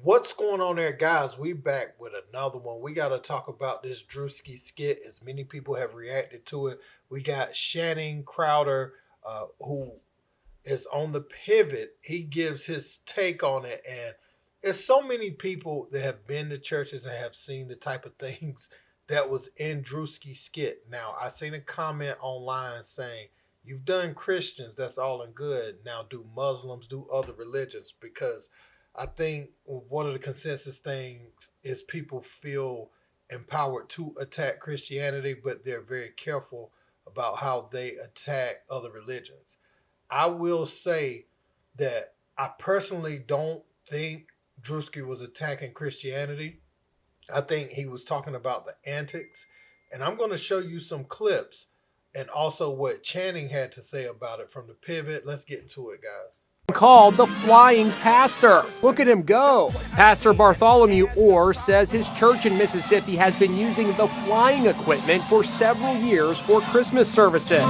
What's going on there, guys? We back with another one. We got to talk about this Druski skit, as many people have reacted to it. We got Shannon Crowder, who is on the pivot. He gives his take on it, and it's so many people that have been to churches and have seen the type of things that was in Drewski skit. Now, I seen a comment online saying, "You've done Christians, that's all and good. Now do Muslims, do other religions?" Because I think one of the consensus things is people feel empowered to attack Christianity, but they're very careful about how they attack other religions. I will say that I personally don't think Drewski was attacking Christianity. I think he was talking about the antics. And I'm going to show you some clips and also what Channing had to say about it from the pivot. Let's get into it, guys. Called the Flying Pastor. Look at him go. Pastor Bartholomew Orr says his church in Mississippi has been using the flying equipment for several years for Christmas services.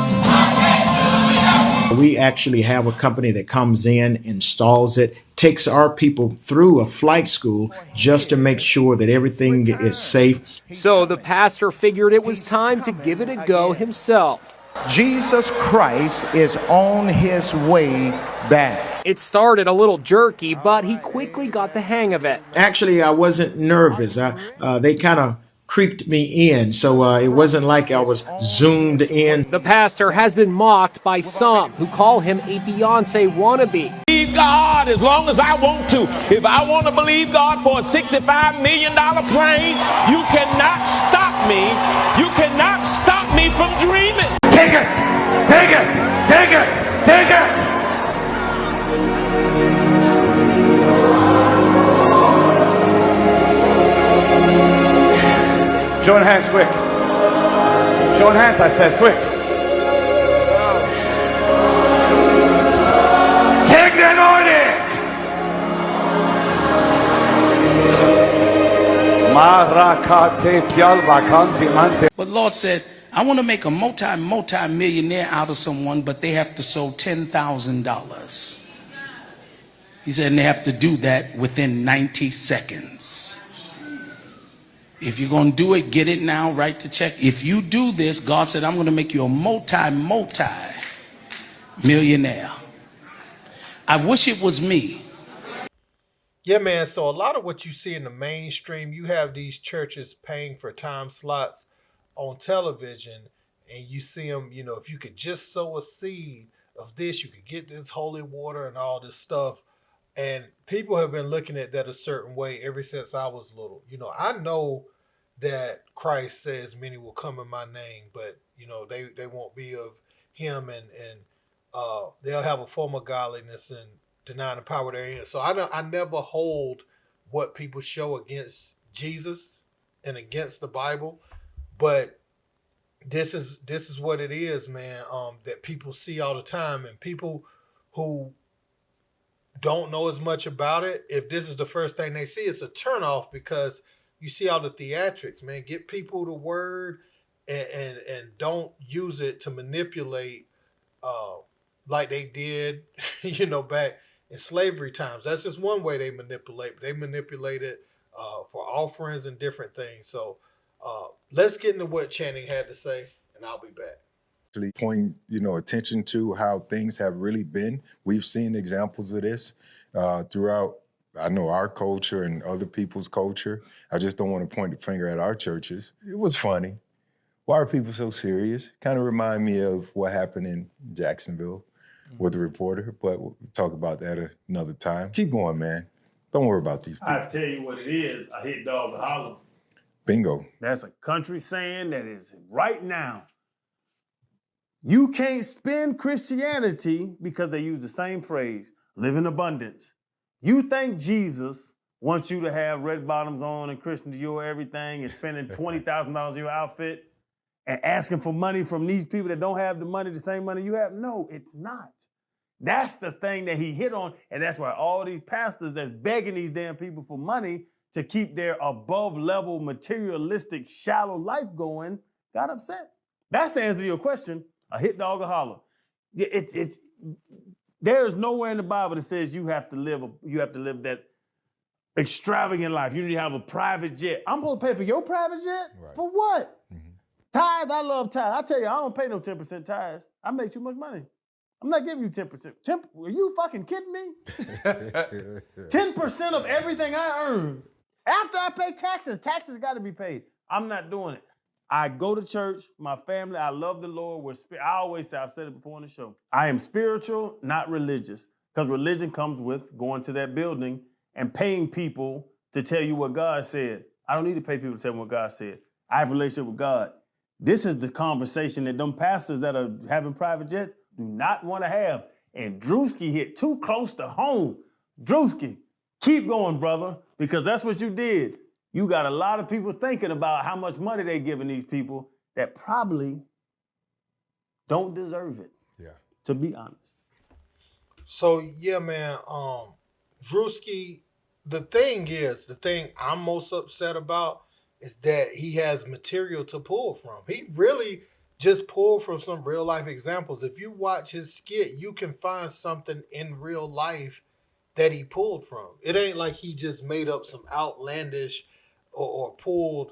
We actually have a company that comes in, installs it, takes our people through a flight school just to make sure that everything is safe. So the pastor figured it was time to give it a go himself. Jesus Christ is on his way back. It started a little jerky, but he quickly got the hang of it. Actually, I wasn't nervous. They kind of creeped me in, so it wasn't like I was zoomed in. The pastor has been mocked by some who call him a Beyonce wannabe. Believe God as long as I want to. If I want to believe God for a $65 million plane, you cannot stop me. You cannot stop me from dreaming. Take it! Take it! Take it! Take it! Join hands quick. Join hands, I said, quick. Take the anointing. But Lord said, I want to make a multi-millionaire out of someone, but they have to sow $10,000. He said, and they have to do that within 90 seconds. If you're going to do it, get it now, write the check. If you do this, God said, I'm going to make you a multi-millionaire. I wish it was me. Yeah, man. So a lot of what you see in the mainstream, you have these churches paying for time slots on television, and you see them, if you could just sow a seed of this, you could get this holy water and all this stuff. And people have been looking at that a certain way ever since I was little. I know that Christ says many will come in my name, but they won't be of him, and they'll have a form of godliness and deny the power therein. So I never hold what people show against Jesus and against the Bible, but this is what it is, man. That people see all the time, and people who don't know as much about it, if this is the first thing they see, it's a turnoff, because you see all the theatrics, man. Get people the word, and don't use it to manipulate like they did, back in slavery times. That's just one way they manipulate. They manipulate it for offerings and different things. So let's get into what Channing had to say, and I'll be back. Point attention to how things have really been. We've seen examples of this throughout, I know, our culture and other people's culture. I just don't want to point the finger at our churches. It was funny. Why are people so serious? Kind of remind me of what happened in Jacksonville with the reporter, but we'll talk about that another time. Keep going, man. Don't worry about these people. I tell you what it is, a hit dog will holler. Bingo. That's a country saying that is right now. You can't spin Christianity because they use the same phrase, live in abundance. You think Jesus wants you to have red bottoms on and Christian Dior everything and spending $20,000 on your outfit and asking for money from these people that don't have the money, the same money you have? No, it's not. That's the thing that he hit on, and that's why all these pastors that's begging these damn people for money to keep their above-level, materialistic, shallow life going got upset. That's the answer to your question. A hit dog or holler. There is nowhere in the Bible that says you have to live that extravagant life. You need to have a private jet. I'm supposed to pay for your private jet? Right. For what? Mhm. Tithes, I love tithes. I tell you, I don't pay no 10% tithes. I make too much money. I'm not giving you 10%. Are you fucking kidding me? 10% of everything I earn. After I pay taxes got to be paid. I'm not doing it. I go to church, my family, I love the Lord. I always say, I've said it before on the show, I am spiritual, not religious, because religion comes with going to that building and paying people to tell you what God said. I don't need to pay people to tell me what God said. I have a relationship with God. This is the conversation that them pastors that are having private jets do not want to have. And Druski hit too close to home. Druski, keep going, brother, because that's what you did. You got a lot of people thinking about how much money they're giving these people that probably don't deserve it. Yeah. To be honest. So yeah, man. Druski, the thing I'm most upset about is that he has material to pull from. He really just pulled from some real life examples. If you watch his skit, you can find something in real life that he pulled from. It ain't like he just made up some outlandish or pulled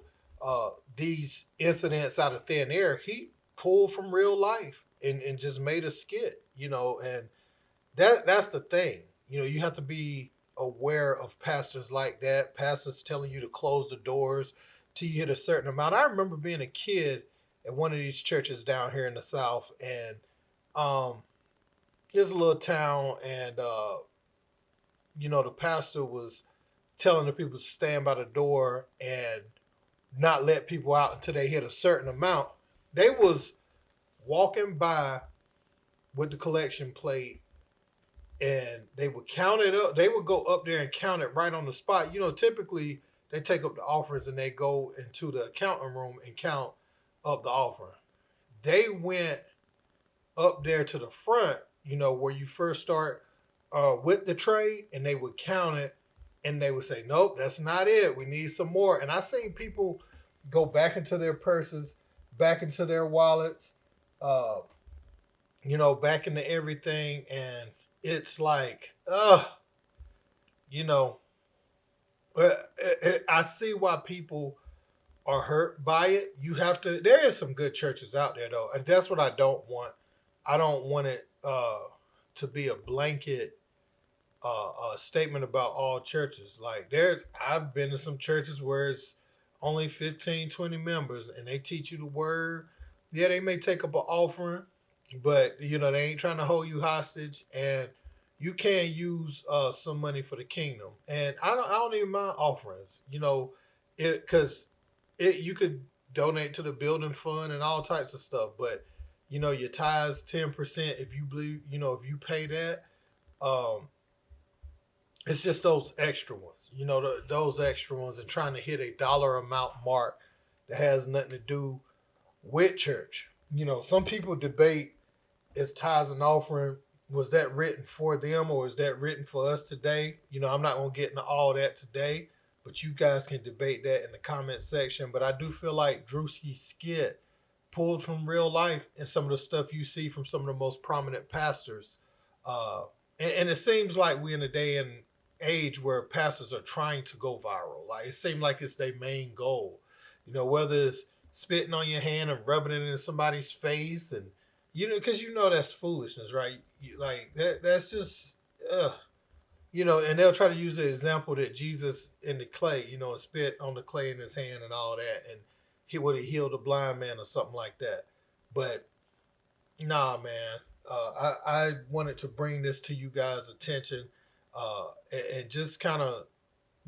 these incidents out of thin air. He pulled from real life and just made a skit, and that's the thing. You have to be aware of pastors like that, pastors telling you to close the doors till you hit a certain amount. I remember being a kid at one of these churches down here in the South, and there's a little town, and the pastor was telling the people to stand by the door and not let people out until they hit a certain amount. They was walking by with the collection plate, and they would count it up. They would go up there and count it right on the spot. Typically they take up the offerings and they go into the accounting room and count up the offering. They went up there to the front, where you first start with the tray, and they would count it, and they would say, "Nope, that's not it. We need some more." And I seen people go back into their purses, back into their wallets, uh, back into everything, and it's like, you know, I see why people are hurt by it. You have to. There is some good churches out there though, and that's what I don't want. I don't want it to be a blanket statement about all churches. Like I've been to some churches where it's only 15, 20 members, and they teach you the word. Yeah, they may take up an offering, but they ain't trying to hold you hostage, and you can use some money for the kingdom. And I don't even mind offerings. Because you could donate to the building fund and all types of stuff, but your tithes 10%. If you believe, if you pay that, um, it's just those extra ones, those extra ones, and trying to hit a dollar amount mark that has nothing to do with church. Some people debate, is tithes and offering, was that written for them or is that written for us today? I'm not going to get into all that today, but you guys can debate that in the comment section. But I do feel like Druski's skit pulled from real life and some of the stuff you see from some of the most prominent pastors. Uh, and it seems like we're in a day and age where pastors are trying to go viral. Like, it seems like it's their main goal. Whether it's spitting on your hand and rubbing it in somebody's face, and because that's foolishness, right? Like that's just, and they'll try to use the example that Jesus in the clay, and spit on the clay in his hand and all that, and he would have healed a blind man or something like that. But nah, man, I wanted to bring this to you guys' attention, and just kind of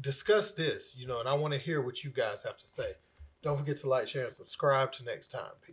discuss this, and I want to hear what you guys have to say. Don't forget to like, share, and subscribe. Till next time. Peace.